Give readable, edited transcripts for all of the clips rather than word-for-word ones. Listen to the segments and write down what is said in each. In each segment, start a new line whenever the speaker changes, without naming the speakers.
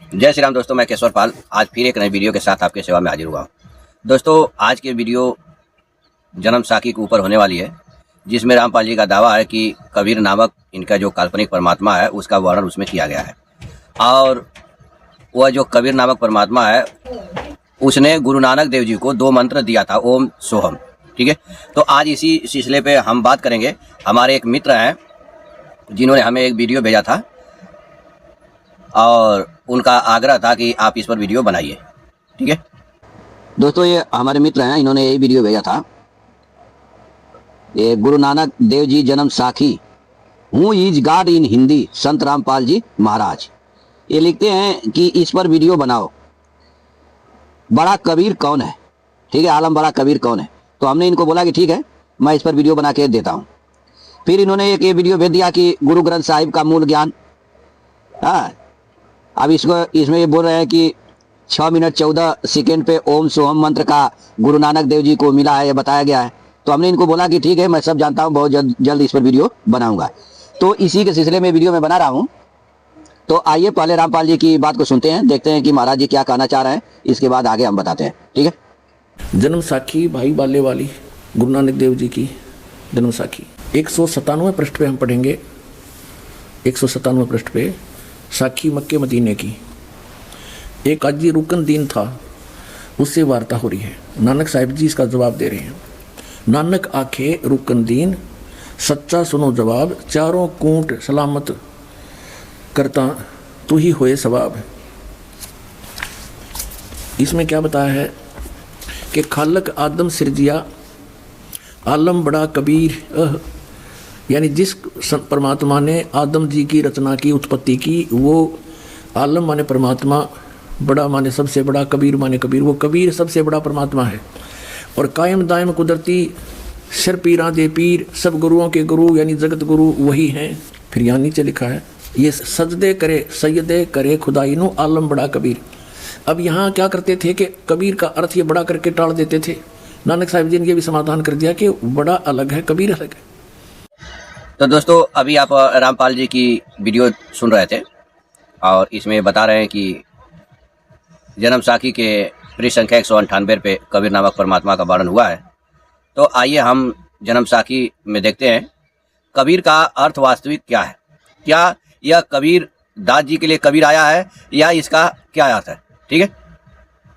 जय श्री राम दोस्तों, मैं केशवर पाल आज फिर एक नई वीडियो के साथ आपके सेवा में हाजिर हुआ हूँ। दोस्तों, आज की वीडियो जन्म साखी के ऊपर होने वाली है, जिसमें रामपाल जी का दावा है कि कबीर नामक इनका जो काल्पनिक परमात्मा है उसका वर्णन उसमें किया गया है। और वह जो कबीर नामक परमात्मा है उसने गुरु नानक देव जी को 2 मंत्र दिया था, ओम सोहम। ठीक है, तो आज इसी सिलसिले पे हम बात करेंगे। हमारे एक मित्र हैं जिन्होंने हमें एक वीडियो भेजा था और उनका आग्रह था कि आप इस पर वीडियो बनाइए। ठीक है दोस्तों, ये हमारे मित्र हैं, इन्होंने यही वीडियो भेजा था। ये गुरु नानक देव जी जन्म साखी, हूँ इज गॉड इन हिंदी, संत रामपाल जी महाराज। ये लिखते हैं कि इस पर वीडियो बनाओ, बड़ा कबीर कौन है। ठीक है, आलम बड़ा कबीर कौन है। तो हमने इनको बोला कि ठीक है, मैं इस पर वीडियो बना के देता हूँ। फिर इन्होंने एक ये वीडियो भेज दिया कि गुरु ग्रंथ साहिब का मूल ज्ञान। हाँ, अब इसमें ये बोल रहे हैं कि 6 मिनट 14 सेकेंड पे ओम सोहम मंत्र का गुरु नानक देव जी को मिला है, ये बताया गया है। तो हमने इनको बोला कि ठीक है, मैं सब जानता हूँ, बहुत जल्द इस पर वीडियो बनाऊंगा। तो इसी के सिलसिले में वीडियो में बना रहा हूँ। तो आइए पहले रामपाल जी की बात को सुनते हैं, देखते हैं कि महाराज जी क्या कहना चाह रहे हैं, इसके बाद आगे हम बताते हैं। ठीक है।
जन्म साखी भाई बाले वाली गुरु नानक देव जी की जन्म साखी 197 पृष्ठ पे हम पढ़ेंगे। 197 पृष्ठ पे साखी मक्के मदीने की। एक काजी रुकन दीन था, उससे वार्ता हो रही है। नानक साहिब जी इसका जवाब दे रहे हैं। नानक आखे रुकन दीन, सच्चा सुनो जवाब, चारों कूट सलामत करता तू ही होए सवाब। इसमें क्या बताया है कि खालक आदम सिरजिया, आलम बड़ा कबीर, यानी जिस परमात्मा ने आदम जी की रचना की, उत्पत्ति की, वो आलम माने परमात्मा, बड़ा माने सबसे बड़ा, कबीर माने कबीर, वो कबीर सबसे बड़ा परमात्मा है। और कायम दायम कुदरती, सिर पीरा दे पीर, सब गुरुओं के गुरु यानी जगत गुरु वही हैं। फिर यहाँ नीचे लिखा है, ये सजदे करे सैयदे करे खुदाई नु आलम बड़ा कबीर। अब यहाँ क्या करते थे कि कबीर का अर्थ ये बड़ा करके टाल देते थे। नानक साहिब जी ने ये भी समाधान कर दिया कि बड़ा अलग है, कबीर अलग है।
तो दोस्तों, अभी आप रामपाल जी की वीडियो सुन रहे थे और इसमें बता रहे हैं कि जन्म साखी के पृष्ठ संख्या 198 पे कबीर नामक परमात्मा का वर्णन हुआ है। तो आइए हम जन्म साखी में देखते हैं कबीर का अर्थ वास्तविक क्या है। क्या यह कबीर दास जी के लिए कबीर आया है या इसका क्या अर्थ है। ठीक है,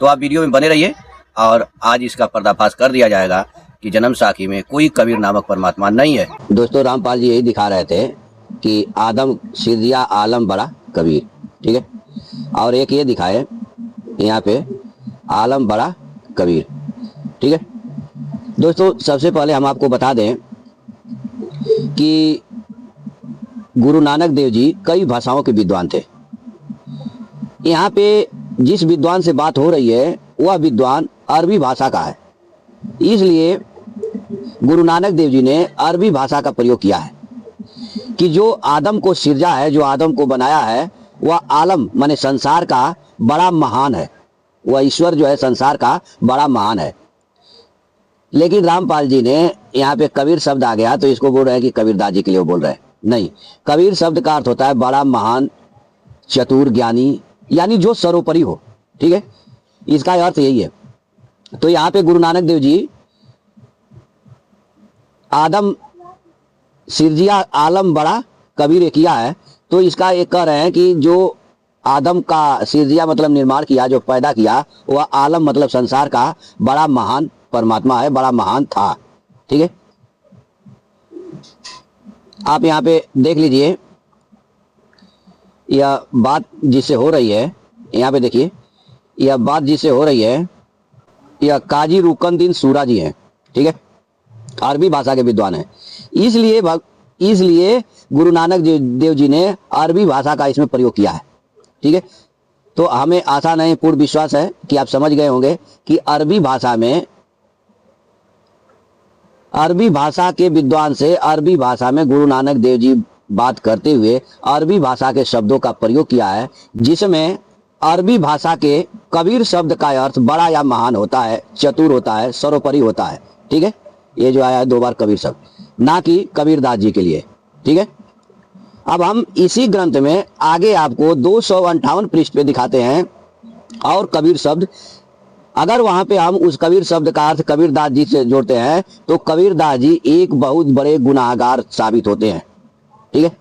तो आप वीडियो में बने रहिए और आज इसका पर्दाफाश कर दिया जाएगा कि जन्म साखी में कोई कबीर नामक परमात्मा नहीं है। दोस्तों, रामपाल जी यही दिखा रहे थे कि आदम सिरजिया आलम बड़ा कबीर। ठीक है, और एक ये दिखाए यहाँ पे आलम बड़ा कबीर। ठीक है दोस्तों, सबसे पहले हम आपको बता दें कि गुरु नानक देव जी कई भाषाओं के विद्वान थे। यहाँ पे जिस विद्वान से बात हो रही है वह विद्वान अरबी भाषा का है, इसलिए गुरु नानक देव जी ने अरबी भाषा का प्रयोग किया है कि जो आदम को सिरजा है, जो आदम को बनाया है, वह आलम माने संसार का बड़ा महान है। वह ईश्वर जो है संसार का बड़ा महान है। लेकिन रामपाल जी ने यहाँ पे कबीर शब्द आ गया तो इसको बोल रहे हैं कि कबीरदास जी के लिए बोल रहे हैं। नहीं, कबीर शब्द का अर्थ होता है बड़ा महान, चतुर, ज्ञानी, यानी जो सर्वोपरि हो। ठीक है, इसका अर्थ यही है। तो यहाँ पे गुरु नानक देव जी आदम सिरजिया आलम बड़ा कबीर किया है, तो इसका एक कह रहे हैं कि जो आदम का सिरजिया मतलब निर्माण किया, जो पैदा किया, वह आलम मतलब संसार का बड़ा महान परमात्मा है, बड़ा महान था। ठीक है, आप यहाँ पे देख लीजिए यह बात जिससे हो रही है। यहाँ पे देखिए यह बात जिससे हो रही है, यह काजी रुकनदीन सूरा जी हैं। ठीक है, अरबी भाषा के विद्वान हैं। इसलिए गुरु नानक देव जी ने अरबी भाषा का इसमें प्रयोग किया है। ठीक है, तो हमें आशा नहीं, पूर्ण विश्वास है कि आप समझ गए होंगे कि अरबी भाषा के विद्वान से अरबी भाषा में गुरु नानक देव जी बात करते हुए अरबी भाषा के शब्दों का प्रयोग किया है, जिसमें अरबी भाषा के कबीर शब्द का अर्थ बड़ा या महान होता है, चतुर होता है, सर्वोपरि होता है। ठीक है, ये जो आया है 2 बार कबीर शब्द, ना कि कबीरदास जी के लिए। ठीक है, अब हम इसी ग्रंथ में आगे आपको 258 पृष्ठ पे दिखाते हैं और कबीर शब्द, अगर वहां पे हम उस कबीर शब्द का अर्थ कबीरदास जी से जोड़ते हैं तो कबीरदास जी एक बहुत बड़े गुनाहगार साबित होते हैं। ठीक है,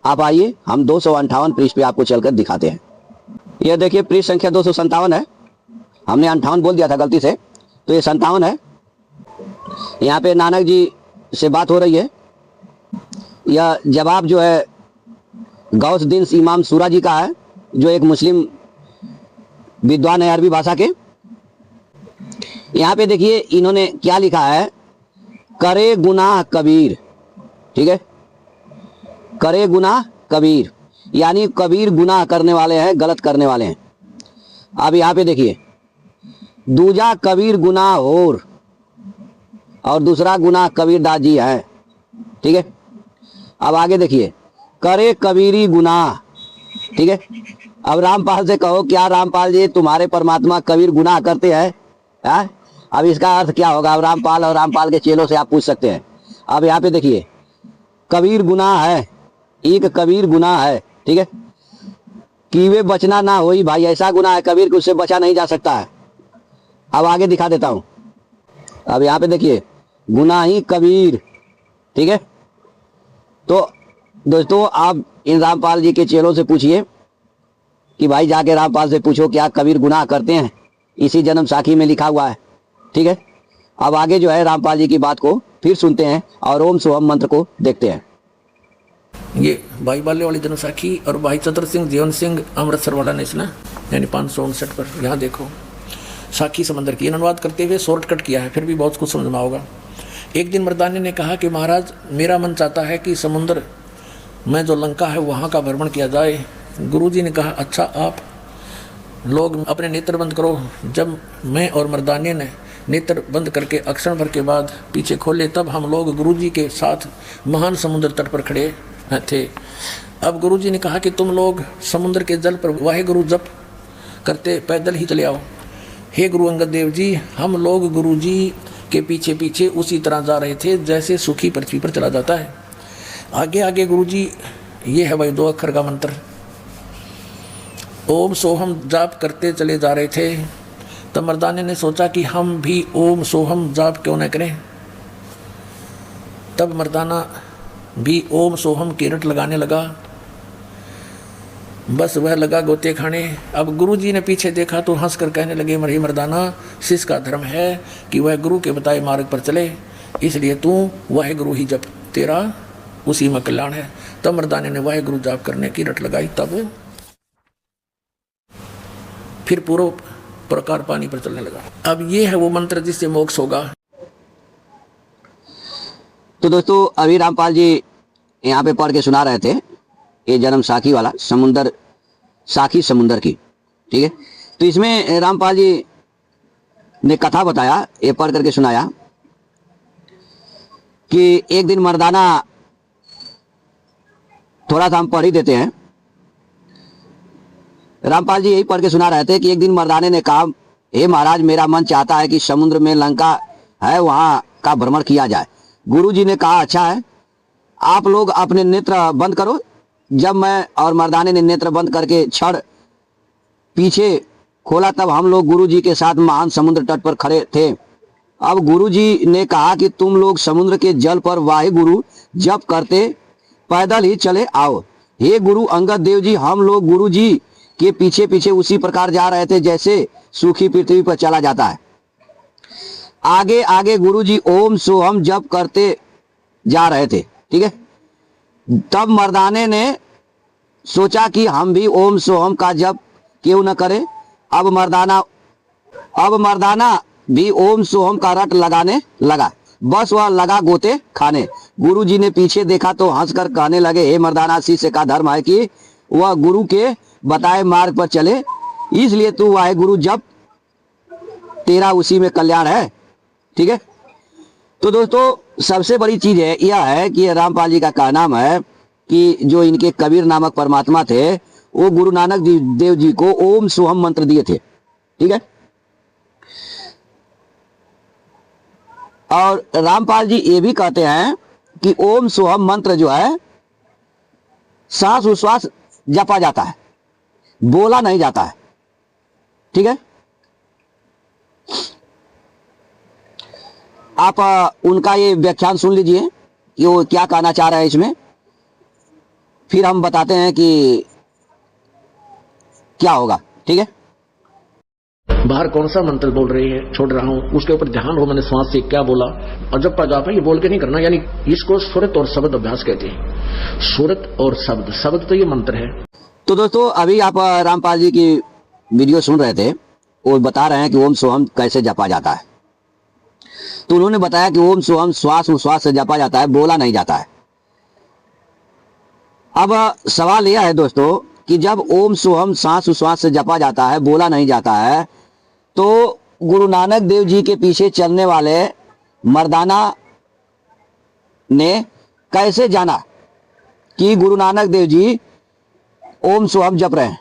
आप आइए हम 258 पृष्ठ पे आपको चलकर दिखाते हैं। यह देखिए पृष्ठ संख्या 257 है, हमने 58 बोल दिया था गलती से, तो ये 57 है। यहाँ पे नानक जी से बात हो रही है। यह जवाब जो है गौसदीन इमाम सूरा जी का है, जो एक मुस्लिम विद्वान है अरबी भाषा के। यहाँ पे देखिए इन्होंने क्या लिखा है, करे गुनाह कबीर। ठीक है, करे गुनाह कबीर, यानी कबीर गुनाह करने वाले हैं, गलत करने वाले हैं। अब यहाँ पे देखिए दूजा कबीर गुनाह और दूसरा गुनाह कबीरदास जी है। ठीक है, अब आगे देखिए करे कबीरी गुनाह। ठीक है, अब रामपाल से कहो क्या रामपाल जी तुम्हारे परमात्मा कबीर गुनाह करते हैं? अब इसका अर्थ क्या होगा? अब रामपाल और रामपाल के चेलों से आप पूछ सकते हैं। अब यहाँ पे देखिए कबीर गुनाह है, एक कबीर गुनाह है। ठीक है, कि वे बचना ना होई भाई, ऐसा गुनाह है कबीर कि उससे बचा नहीं जा सकता है। अब आगे दिखा देता हूं। अब यहाँ पे देखिए गुनाही कबीर। ठीक है, तो दोस्तों आप इन रामपाल जी के चेलों से पूछिए कि भाई जाके रामपाल से पूछो क्या कबीर गुनाह करते हैं, इसी जन्म साखी में लिखा हुआ है। ठीक है, अब आगे जो है रामपाल जी की बात को फिर सुनते हैं और ओम सोहम मंत्र को देखते हैं।
ये भाई बाले वाली जन्म साखी और भाई चतुर सिंह जीवन सिंह अमृतसर वाला ने सुना, यानी 559 पर। यहाँ देखो साखी समंदर की अनुवाद करते हुए शॉर्टकट किया है, फिर भी बहुत कुछ समझ में होगा। एक दिन मर्दानी ने कहा कि महाराज मेरा मन चाहता है कि समुद्र में जो लंका है वहाँ का भ्रमण किया जाए। गुरुजी ने कहा अच्छा आप लोग अपने नेत्र बंद करो। जब मैं और मर्दानी ने नेत्र बंद करके अक्षण भर के बाद पीछे खोले तब हम लोग गुरुजी के साथ महान समुद्र तट पर खड़े थे। अब गुरुजी ने कहा कि तुम लोग समुद्र के जल पर वाहेगुरु जप करते पैदल ही चले आओ। हे गुरु अंगद देव जी, हम लोग गुरुजी के पीछे पीछे उसी तरह जा रहे थे जैसे सुखी पृथ्वी पर चला जाता है। आगे आगे गुरुजी, ये है भाई 2 अक्षर का मंत्र, ओम सोहम जाप करते चले जा रहे थे। तब मर्दाने ने सोचा कि हम भी ओम सोहम जाप क्यों न करें। तब मर्दाना भी ओम सोहम की रट लगाने लगा। बस वह लगा गोते खाने। अब गुरुजी ने पीछे देखा तो हंस कर कहने लगे, मरी मर्दाना शिष्य का धर्म है कि वह गुरु के बताए मार्ग पर चले, इसलिए तू वह गुरु ही जप, तेरा उसी में कल्याण है। तब मर्दाने ने वह गुरु जाप करने की रट लगाई। तब फिर पूर्व प्रकार पानी पर चलने लगा। अब ये है वो मंत्र जिससे मोक्ष होगा।
तो दोस्तों अभी रामपाल जी यहाँ पे पढ़ के सुना रहे थे ये जन्म साखी वाला समुंदर, साखी समुंदर की। ठीक है, तो इसमें रामपाल जी ने कथा बताया, ये पढ़ करके सुनाया कि एक दिन मर्दाना, थोड़ा सा हम पढ़ ही देते हैं। रामपाल जी यही पढ़ के सुना रहे थे कि एक दिन मर्दाने ने कहा, हे महाराज मेरा मन चाहता है कि समुद्र में लंका है वहां का भ्रमण किया जाए। गुरुजी ने कहा अच्छा है, आप लोग अपने नेत्र बंद करो। जब मैं और मर्दाने ने नेत्र बंद करके क्षण पीछे खोला तब हम लोग गुरुजी के साथ महान समुद्र तट पर खड़े थे। अब गुरुजी ने कहा कि तुम लोग समुद्र के जल पर वाहेगुरु जप करते पैदल ही चले आओ। हे गुरु अंगद देव जी, हम लोग गुरुजी के पीछे पीछे उसी प्रकार जा रहे थे जैसे सूखी पृथ्वी पर चला जाता है। आगे आगे गुरुजी ओम सोहम जप करते जा रहे थे। ठीक है, तब मर्दाने ने सोचा कि हम भी ओम सोहम का जप क्यों न करें। अब मर्दाना भी ओम सोहम का रट लगाने लगा। बस वह लगा गोते खाने। गुरुजी ने पीछे देखा तो हंसकर कहने लगे, हे मर्दाना, शिष्य का धर्म है कि वह गुरु के बताए मार्ग पर चले, इसलिए तू वाहे गुरु जप, तेरा उसी में कल्याण है। ठीक है, तो दोस्तों सबसे बड़ी चीज है यह है कि रामपाल जी का कहना है कि जो इनके कबीर नामक परमात्मा थे वो गुरु नानक देव जी को ओम सोहम मंत्र दिए थे। ठीक है, और रामपाल जी ये भी कहते हैं कि ओम सोहम मंत्र जो है
सांस उश्वास जपा जाता है, बोला नहीं जाता है। ठीक है, आप उनका ये व्याख्यान सुन लीजिए कि वो क्या कहना चाह रहे हैं इसमें, फिर हम बताते हैं कि क्या होगा। ठीक है,
बाहर कौन सा मंत्र बोल रही है, छोड़ रहा हूं, उसके ऊपर ध्यान हो, मैंने श्वास से क्या बोला और जब का जाप है, ये बोल के नहीं करना। यानी इसको सुरत और शब्द अभ्यास कहते हैं। सुरत और शब्द, शब्द तो ये मंत्र है।
तो दोस्तों अभी आप रामपाल जी की वीडियो सुन रहे थे, वो बता रहे हैं कि ओम सोहम कैसे जपा जाता है। तो उन्होंने बताया कि ओम सोहम श्वास उश्वास से जपा जाता है, बोला नहीं जाता है। अब सवाल यह है दोस्तों कि जब ओम सोहम सांस उश्वास से जपा जाता है, बोला नहीं जाता है, तो गुरु नानक देव जी के पीछे चलने वाले मर्दाना ने कैसे जाना कि गुरु नानक देव जी ओम सोहम जप रहे हैं।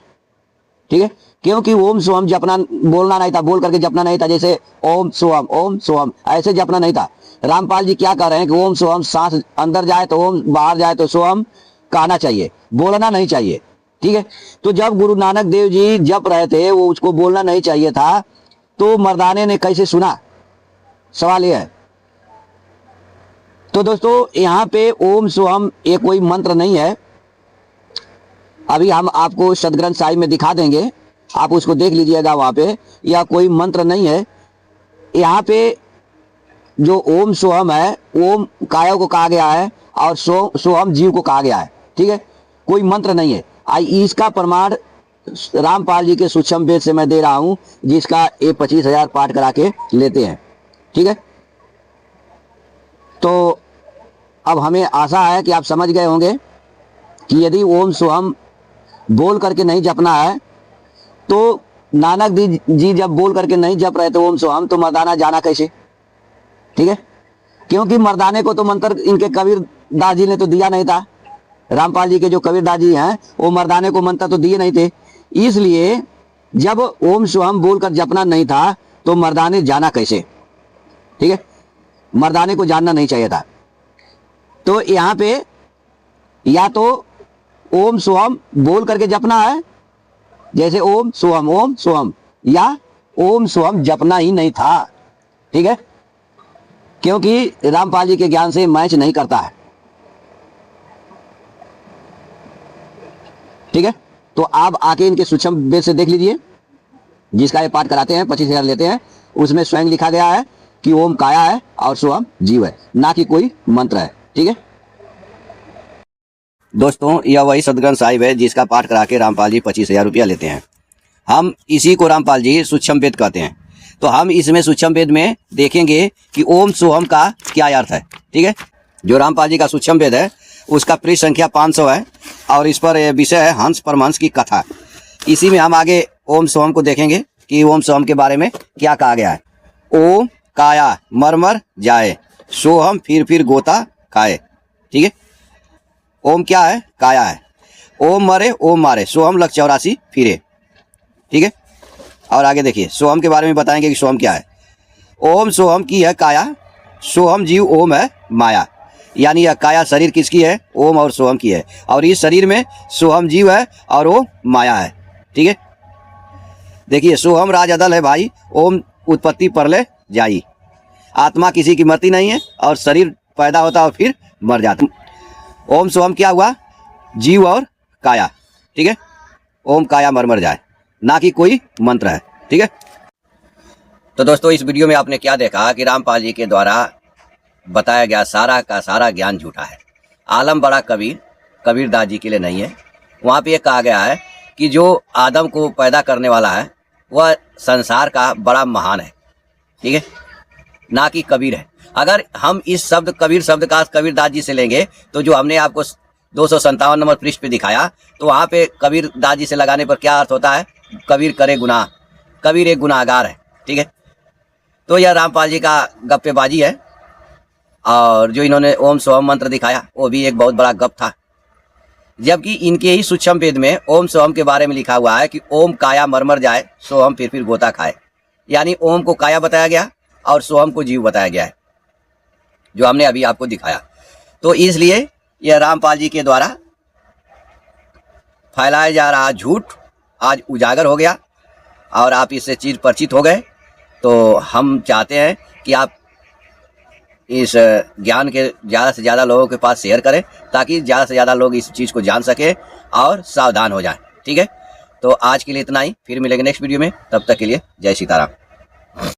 ठीक है, क्योंकि ओम सोहम जपना बोलना नहीं था, बोल करके जपना नहीं था, जैसे ओम सोहम ऐसे जपना नहीं था। रामपाल जी क्या कह रहे हैं कि ओम सोहम, सांस अंदर जाए तो ओम, बाहर जाए तो सोहम कहना चाहिए, बोलना नहीं चाहिए। ठीक है, तो जब गुरु नानक देव जी जप रहे थे, वो उसको बोलना नहीं चाहिए था, तो मर्दाने ने कैसे सुना, सवाल यह है। तो दोस्तों यहां पे ओम सोहम ये कोई मंत्र नहीं है। अभी हम आपको सदग्रंथ साहिब में दिखा देंगे, आप उसको देख लीजिएगा वहां पे। यह कोई मंत्र नहीं है। यहाँ पे जो ओम सोहम है, ओम काया को कहा गया है और सोहम जीव को कहा गया है। ठीक है, कोई मंत्र नहीं है। इसका प्रमाण रामपाल जी के सूक्ष्म वेद से मैं दे रहा हूं, जिसका ये 25,000 पाठ करा के लेते हैं। ठीक है, तो अब हमें आशा है कि आप समझ गए होंगे कि यदि ओम सोहम बोल करके नहीं जपना है, तो नानक जी जब बोल करके नहीं जप रहे थे ओम सोहम, तो मर्दाना जाना कैसे। ठीक है, क्योंकि मर्दाने को तो मंत्र इनके कबीर दास जी ने तो दिया नहीं था। रामपाल जी के जो कबीर दास जी हैं, वो मर्दाने को मंत्र तो दिए नहीं थे। इसलिए जब ओम सोहम बोलकर जपना नहीं था, तो मर्दाने जाना कैसे। ठीक है, मर्दाने को जानना नहीं चाहिए था। तो यहाँ पे या तो ओम सोहम बोल करके जपना है, जैसे ओम सोहम, या ओम सोहम जपना ही नहीं था। ठीक है, क्योंकि रामपाल जी के ज्ञान से मैच नहीं करता है। ठीक है, तो आप आके इनके सूक्ष्म वेद से देख लीजिए, जिसका ये पाठ कराते हैं, 25,000 लेते हैं, उसमें स्वयं लिखा गया है कि ओम काया है और सोहम जीव है, ना कि कोई मंत्र है। ठीक है
दोस्तों, यह वही सदग्रंथ साहिब है जिसका पाठ करा के रामपाल जी 25,000 रुपया लेते हैं। हम इसी को रामपाल जी सूक्ष्म वेद कहते हैं। तो हम इसमें सूक्ष्म वेद में देखेंगे कि ओम सोहम का क्या अर्थ है। ठीक है, जो रामपाल जी का सूक्ष्म वेद है उसका पृष्ठ संख्या 500 है और इस पर विषय है हंस परमहंस की कथा। इसी में हम आगे ओम सोहम को देखेंगे कि ओम सोहम के बारे में क्या कहा गया है। ओम काया मरमर जाए, सोहम फिर गोता खाए। ठीक है, ओम क्या है, काया है। ओम मरे ओम मारे, सोहम लग 84 फिरे। ठीक है, और आगे देखिए सोहम के बारे में बताएंगे कि सोहम क्या है। ओम सोहम की है काया, सोहम जीव ओम है माया। यानी यह काया शरीर किसकी है, ओम और सोहम की है, और इस शरीर में सोहम जीव है और ओम माया है। ठीक है, देखिए सोहम राज अदल है भाई, ओम उत्पत्ति परले जाई। आत्मा किसी की मरती नहीं है और शरीर पैदा होता है और फिर मर जाता। ओम सोहम क्या हुआ, जीव और काया। ठीक है, ओम काया मर जाए, ना कि कोई मंत्र है। ठीक है, तो दोस्तों इस वीडियो में आपने क्या देखा कि रामपाल जी के द्वारा बताया गया सारा का सारा ज्ञान झूठा है। आलम बड़ा कबीर दास जी के लिए नहीं है। वहाँ पे ये कहा गया है कि जो आदम को पैदा करने वाला है वह संसार का बड़ा महान है। ठीक है, ना कि कबीर है। अगर हम इस शब्द कबीर शब्द का कबीर दास जी से लेंगे, तो जो हमने आपको 257 नंबर पृष्ठ पे दिखाया, तो वहाँ पे कबीर दास जी से लगाने पर क्या अर्थ होता है, कबीर करे गुनाह, कबीर एक गुनाहगार है। ठीक है, तो यह रामपाल जी का गप्पेबाजी है। और जो इन्होंने ओम सोहम मंत्र दिखाया वो भी एक बहुत बड़ा गप था, जबकि इनके ही सूक्ष्म वेद में ओम सोहम के बारे में लिखा हुआ है कि ओम काया मर जाए, सोहम फिर गोता खाए। यानी ओम को काया बताया गया और सोहम को जीव बताया गया है, जो हमने अभी आपको दिखाया। तो इसलिए यह रामपाल जी के द्वारा फैलाया जा रहा झूठ आज उजागर हो गया और आप इससे चीज़ परिचित हो गए। तो हम चाहते हैं कि आप इस ज्ञान के ज़्यादा से ज़्यादा लोगों के पास शेयर करें ताकि ज़्यादा से ज़्यादा लोग इस चीज़ को जान सकें और सावधान हो जाएं। ठीक है, तो आज के लिए इतना ही, फिर मिलेंगे नेक्स्ट वीडियो में। तब तक के लिए जय सीताराम।